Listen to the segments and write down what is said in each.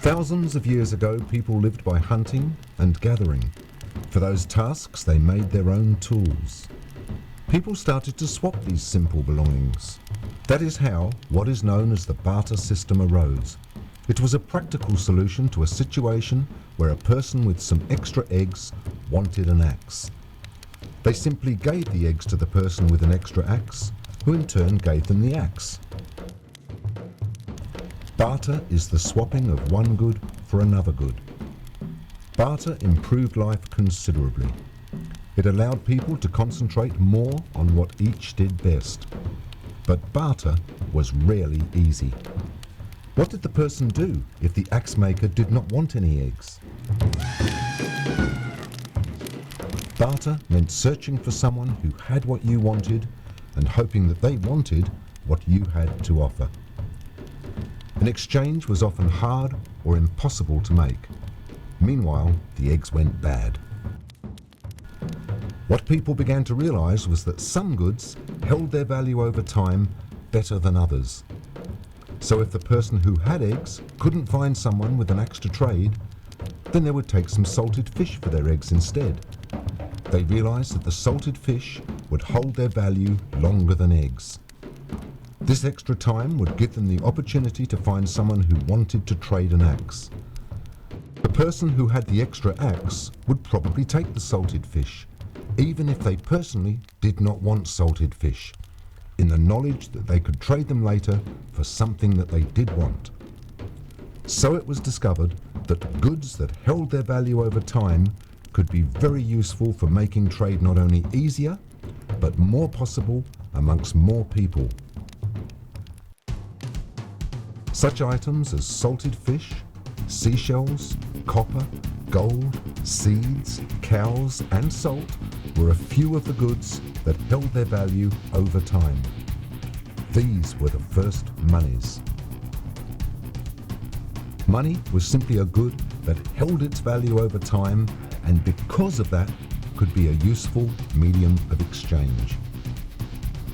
Thousands of years ago, people lived by hunting and gathering. For those tasks, they made their own tools. People started to swap these simple belongings. That is how what is known as the barter system arose. It was a practical solution to a situation where a person with some extra eggs wanted an axe. They simply gave the eggs to the person with an extra axe, who in turn gave them the axe. Barter is the swapping of one good for another good. Barter improved life considerably. It allowed people to concentrate more on what each did best. But barter was rarely easy. What did the person do if the axe maker did not want any eggs? Barter meant searching for someone who had what you wanted and hoping that they wanted what you had to offer. An exchange was often hard or impossible to make. Meanwhile, the eggs went bad. What people began to realize was that some goods held their value over time better than others. So if the person who had eggs couldn't find someone with an axe to trade, then they would take some salted fish for their eggs instead. They realized that the salted fish would hold their value longer than eggs. This extra time would give them the opportunity to find someone who wanted to trade an axe. The person who had the extra axe would probably take the salted fish, even if they personally did not want salted fish, in the knowledge that they could trade them later for something that they did want. So it was discovered that goods that held their value over time could be very useful for making trade not only easier, but more possible amongst more people. Such items as salted fish, seashells, copper, gold, seeds, cows, and salt were a few of the goods that held their value over time. These were the first monies. Money was simply a good that held its value over time, and because of that, could be a useful medium of exchange.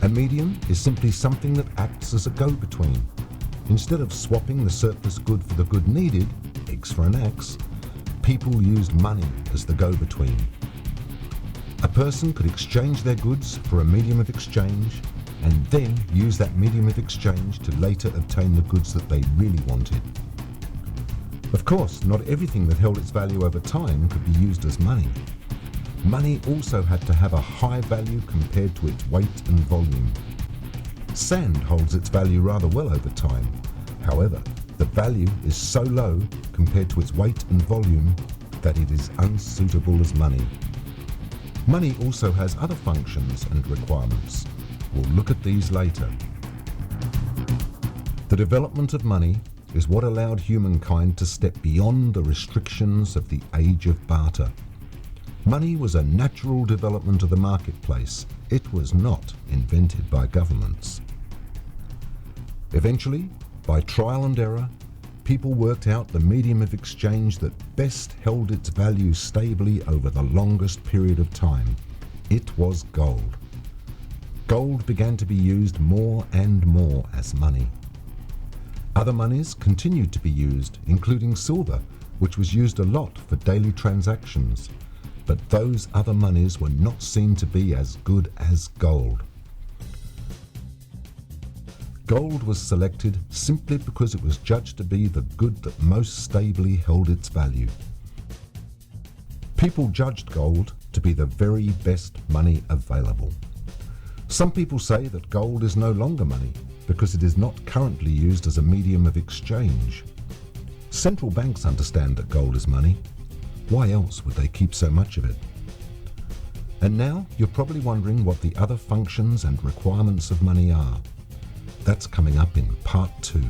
A medium is simply something that acts as a go-between. Instead of swapping the surplus good for the good needed, eggs for an axe, people used money as the go-between. A person could exchange their goods for a medium of exchange and then use that medium of exchange to later obtain the goods that they really wanted. Of course, not everything that held its value over time could be used as money. Money also had to have a high value compared to its weight and volume. Sand holds its value rather well over time. However, the value is so low compared to its weight and volume that it is unsuitable as money. Money also has other functions and requirements. We'll look at these later. The development of money is what allowed humankind to step beyond the restrictions of the age of barter. Money was a natural development of the marketplace. It was not invented by governments. Eventually, by trial and error, people worked out the medium of exchange that best held its value stably over the longest period of time. It was gold. Gold began to be used more and more as money. Other monies continued to be used, including silver, which was used a lot for daily transactions. But those other monies were not seen to be as good as gold. Gold was selected simply because it was judged to be the good that most stably held its value. People judged gold to be the very best money available. Some people say that gold is no longer money because it is not currently used as a medium of exchange. Central banks understand that gold is money. Why else would they keep so much of it? And now you're probably wondering what the other functions and requirements of money are. That's coming up in part 2.